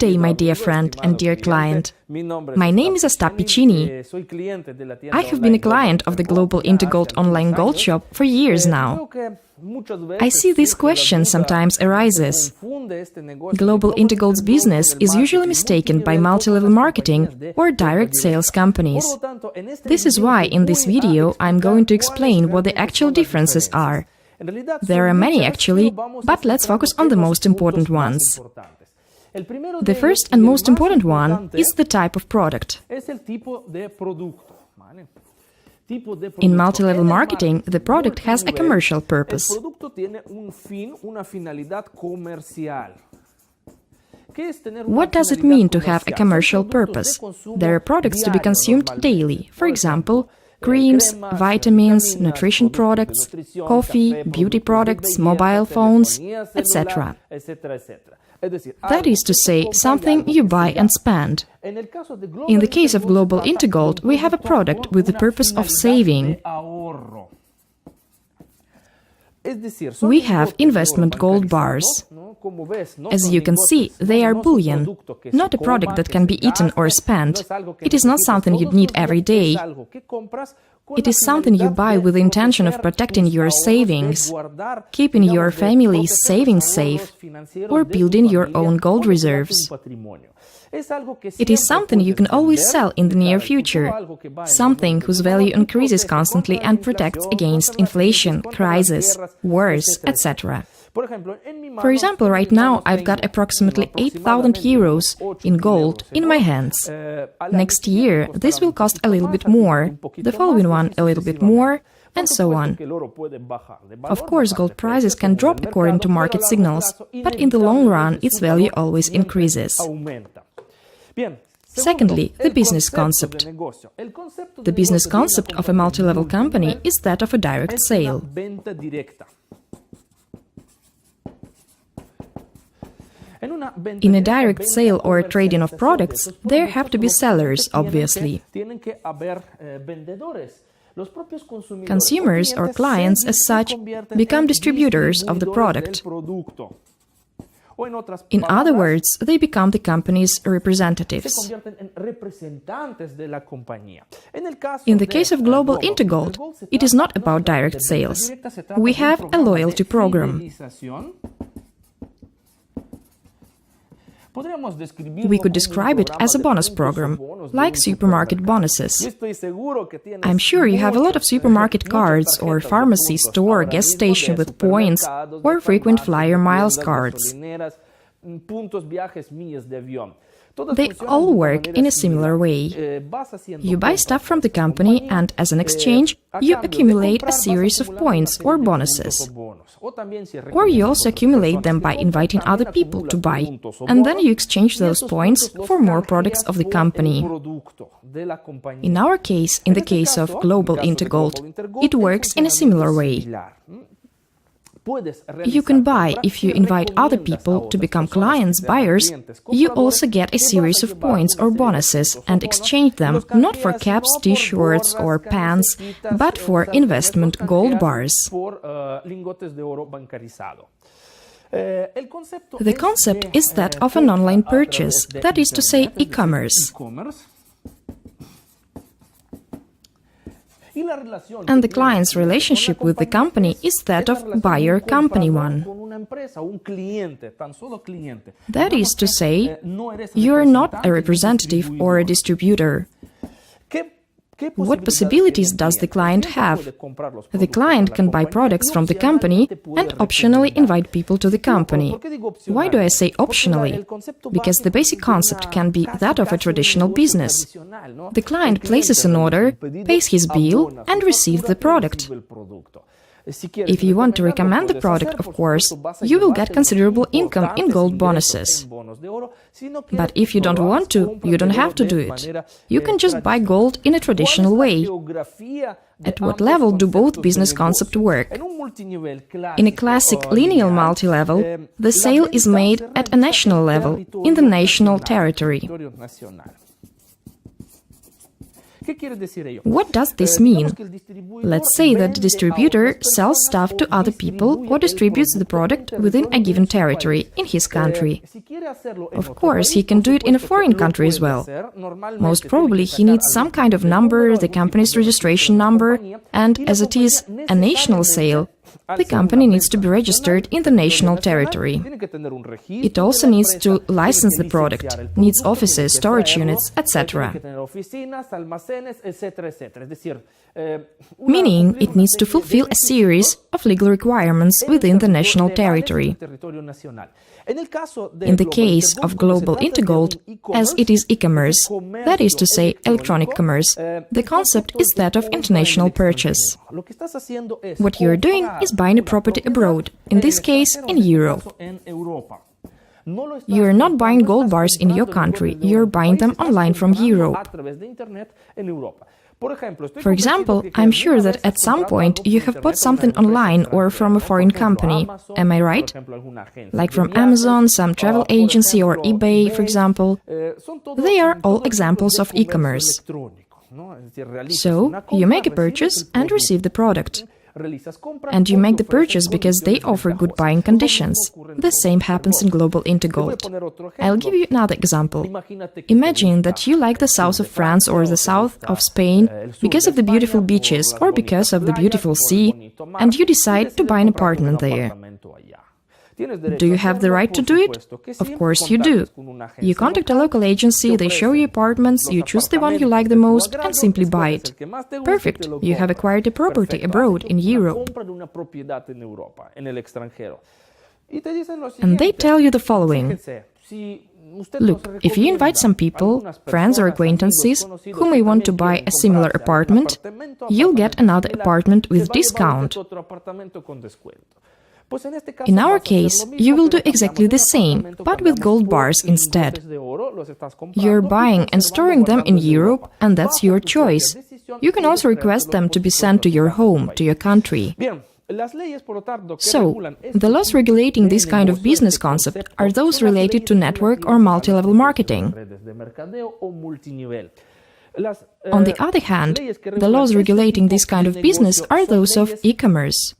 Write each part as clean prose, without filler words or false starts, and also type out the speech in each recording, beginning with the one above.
day, my dear friend and dear client. My name is Ostap Piccini. I have been a client of the Global InterGold online gold shop for years now. I see this question sometimes arises. Global InterGold's business is usually mistaken by multi-level marketing or direct sales companies. This is why in this video I'm going to explain what the actual differences are. There are many actually, but let's focus on the most important ones. The first and most important one is the type of product. In multi-level marketing, the product has a commercial purpose. What does it mean to have a commercial purpose? There are products to be consumed daily, for example, creams, vitamins, nutrition products, coffee, beauty products, mobile phones, etc. That is to say, something you buy and spend. In the case of Global InterGold, we have a product with the purpose of saving. We have investment gold bars. As you can see, they are bullion, not a product that can be eaten or spent. It is not something you'd need every day. It is something you buy with the intention of protecting your savings, keeping your family's savings safe, or building your own gold reserves. It is something you can always sell in the near future, something whose value increases constantly and protects against inflation, crisis, wars, etc. For example, right now I've got approximately 8,000 euros in gold in my hands. Next year this will cost a little bit more, the following one a little bit more, and so on. Of course, gold prices can drop according to market signals, but in the long run its value always increases. Secondly, the business concept. The business concept of a multi-level company is that of a direct sale. In a direct sale or a trade-in of products, there have to be sellers, obviously. Consumers or clients, as such, become distributors of the product. In other words, they become the company's representatives. In the case of Global InterGold, it is not about direct sales. We have a loyalty program. We could describe it as a bonus program, like supermarket bonuses. I'm sure you have a lot of supermarket cards or pharmacy store gas station with points or frequent flyer miles cards. They all work in a similar way. You buy stuff from the company and, as an exchange, you accumulate a series of points or bonuses. Or you also accumulate them by inviting other people to buy, and then you exchange those points for more products of the company. In our case, in the case of Global InterGold, it works in a similar way. You can buy if you invite other people to become clients, buyers. You also get a series of points or bonuses and exchange them not for caps, t-shirts or pants, but for investment gold bars. The concept is that of an online purchase, that is to say, e-commerce. And the client's relationship with the company is that of buyer-company one. That is to say, you are not a representative or a distributor. What possibilities does the client have? The client can buy products from the company and optionally invite people to the company. Why do I say optionally? Because the basic concept can be that of a traditional business. The client places an order, pays his bill, and receives the product. If you want to recommend the product, of course, you will get considerable income in gold bonuses. But if you don't want to, you don't have to do it. You can just buy gold in a traditional way. At what level do both business concepts work? In a classic lineal multi-level, the sale is made at a national level, in the national territory. What does this mean? Let's say that the distributor sells stuff to other people or distributes the product within a given territory in his country. Of course, he can do it in a foreign country as well. Most probably he needs some kind of number, the company's registration number, and as it is a national sale, the company needs to be registered in the national territory. It also needs to license the product, needs offices, storage units, etc. Meaning, it needs to fulfill a series of legal requirements within the national territory. In the case of global InterGold, as it is e-commerce, that is to say, electronic commerce, the concept is that of international purchase. What you are doing is buying a property abroad, in this case, in Europe. You are not buying gold bars in your country, you are buying them online from Europe. For example, I'm sure that at some point you have bought something online or from a foreign company, am I right? Like from Amazon, some travel agency or eBay, for example. They are all examples of e-commerce. So, you make a purchase and receive the product. And you make the purchase because they offer good buying conditions. The same happens in global InterGold. I'll give you another example. Imagine that you like the south of France or the south of Spain because of the beautiful beaches or because of the beautiful sea, and you decide to buy an apartment there. Do you have the right to do it? Of course you do. You contact a local agency, they show you apartments, you choose the one you like the most and simply buy it. Perfect, you have acquired a property abroad in Europe. And they tell you the following. Look, if you invite some people, friends or acquaintances, who may want to buy a similar apartment, you'll get another apartment with discount. In our case, you will do exactly the same, but with gold bars instead. You're buying and storing them in Europe, and that's your choice. You can also request them to be sent to your home, to your country. So, the laws regulating this kind of business concept are those related to network or multi-level marketing. On the other hand, the laws regulating this kind of business are those of e-commerce.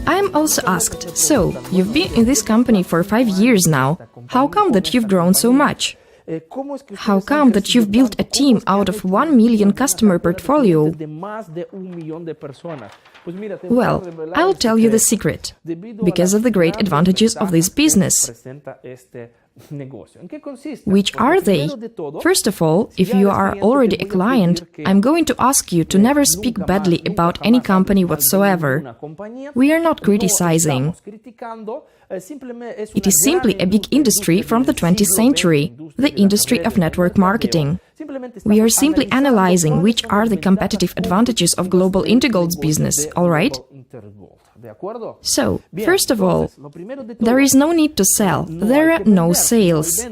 I am also asked, so, you've been in this company for 5 years now, how come that you've grown so much? How come that you've built a team out of 1 million customer portfolio? Well, I'll tell you the secret. Because of the great advantages of this business. Which are they? First of all, if you are already a client, I'm going to ask you to never speak badly about any company whatsoever. We are not criticizing. It is simply a big industry from the 20th century, the industry of network marketing. We are simply analyzing which are the competitive advantages of global InterGold's business, all right? So, first of all, there is no need to sell, there are no sales.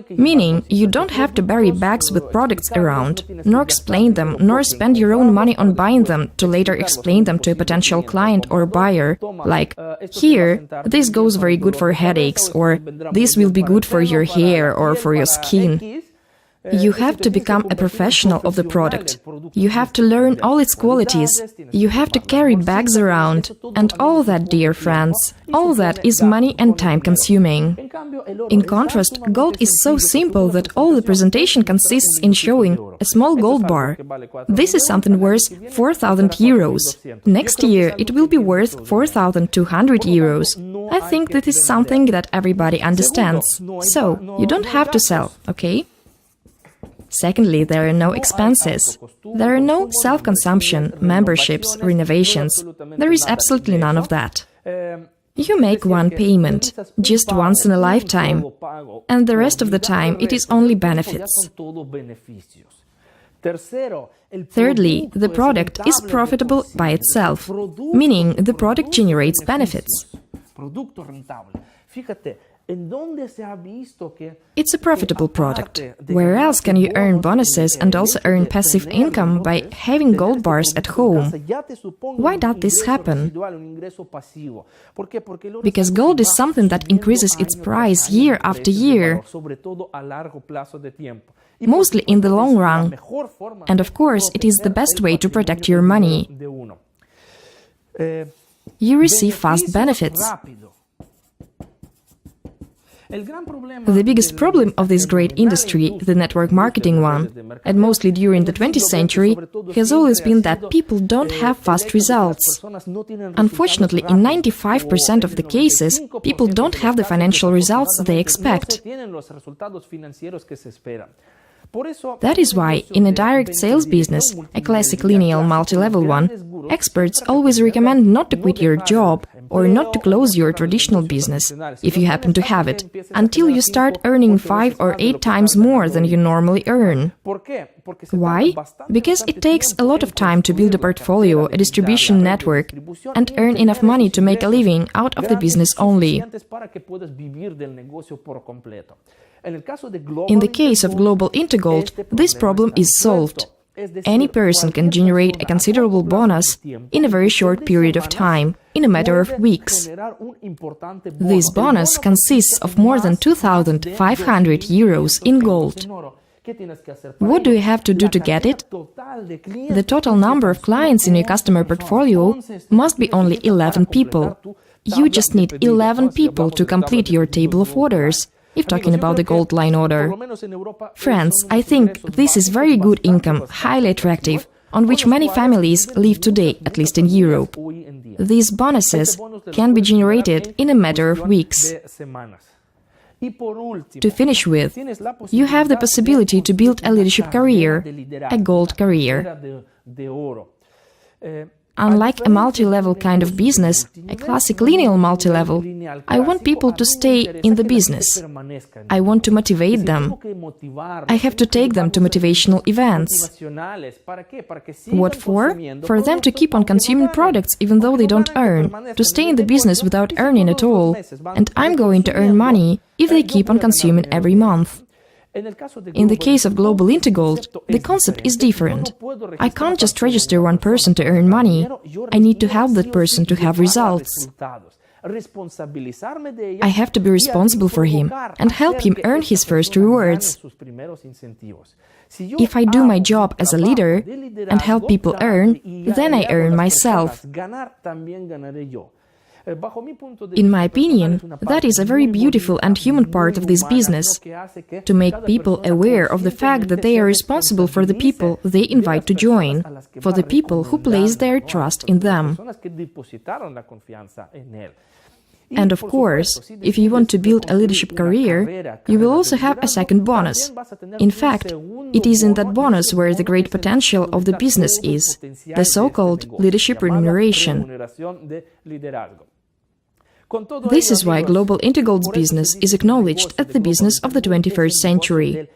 Meaning, you don't have to bury bags with products around, nor explain them, nor spend your own money on buying them to later explain them to a potential client or buyer, like, here, this goes very good for headaches, or this will be good for your hair or for your skin. You have to become a professional of the product. You have to learn all its qualities. You have to carry bags around. And all that, dear friends, all that is money and time consuming. In contrast, gold is so simple that all the presentation consists in showing a small gold bar. This is something worth 4,000 euros. Next year it will be worth 4,200 euros. I think that is something that everybody understands. So, you don't have to sell, okay? Secondly, there are no expenses. There are no self-consumption, memberships, renovations. There is absolutely none of that. You make one payment, just once in a lifetime, and the rest of the time it is only benefits. Thirdly, the product is profitable by itself, meaning the product generates benefits. It's a profitable product. Where else can you earn bonuses and also earn passive income by having gold bars at home? Why does this happen? Because gold is something that increases its price year after year, mostly in the long run. And of course, it is the best way to protect your money. You receive fast benefits. The biggest problem of this great industry, the network marketing one, and mostly during the 20th century, has always been that people don't have fast results. Unfortunately, in 95% of the cases, people don't have the financial results they expect. That is why, in a direct sales business, a classic lineal multi-level one, experts always recommend not to quit your job or not to close your traditional business, if you happen to have it, until you start earning 5 or 8 times more than you normally earn. Why? Because it takes a lot of time to build a portfolio, a distribution network, and earn enough money to make a living out of the business only. In the case of global InterGold, this problem is solved. Any person can generate a considerable bonus in a very short period of time, in a matter of weeks. This bonus consists of more than 2,500 euros in gold. What do you have to do to get it? The total number of clients in your customer portfolio must be only 11 people. You just need 11 people to complete your table of orders, if talking about the gold line order. Friends, I think this is very good income, highly attractive, on which many families live today, at least in Europe. These bonuses can be generated in a matter of weeks. To finish with, you have the possibility to build a leadership career, a gold career. Unlike a multi-level kind of business, a classic lineal multi-level, I want people to stay in the business. I want to motivate them. I have to take them to motivational events. What for? For them to keep on consuming products even though they don't earn, to stay in the business without earning at all. And I'm going to earn money if they keep on consuming every month. In the case of global InterGold, the concept is different. I can't just register one person to earn money. I need to help that person to have results. I have to be responsible for him and help him earn his first rewards. If I do my job as a leader and help people earn, then I earn myself. In my opinion, that is a very beautiful and human part of this business, to make people aware of the fact that they are responsible for the people they invite to join, for the people who place their trust in them. And of course, if you want to build a leadership career, you will also have a second bonus. In fact, it is in that bonus where the great potential of the business is, the so-called leadership remuneration. This is why global InterGold's business is acknowledged as the business of the 21st century.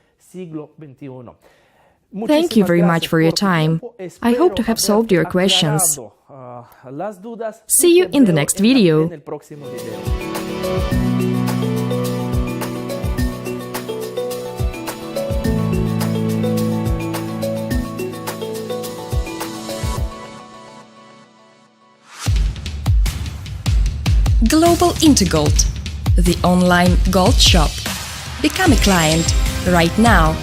Thank you very much for your time. I hope to have solved your questions. See you in the next video. Global InterGold, the online gold shop. Become a client right now.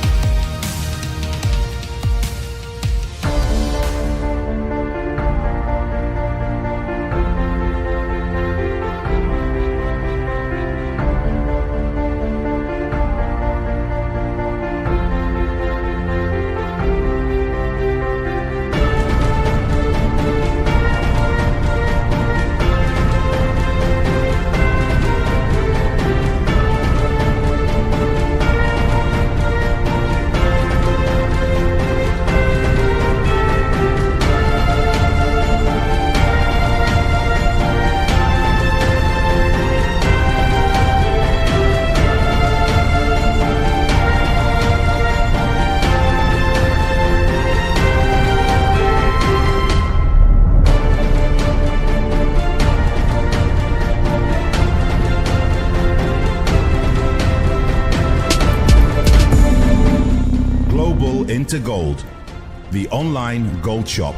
InterGold, the online gold shop.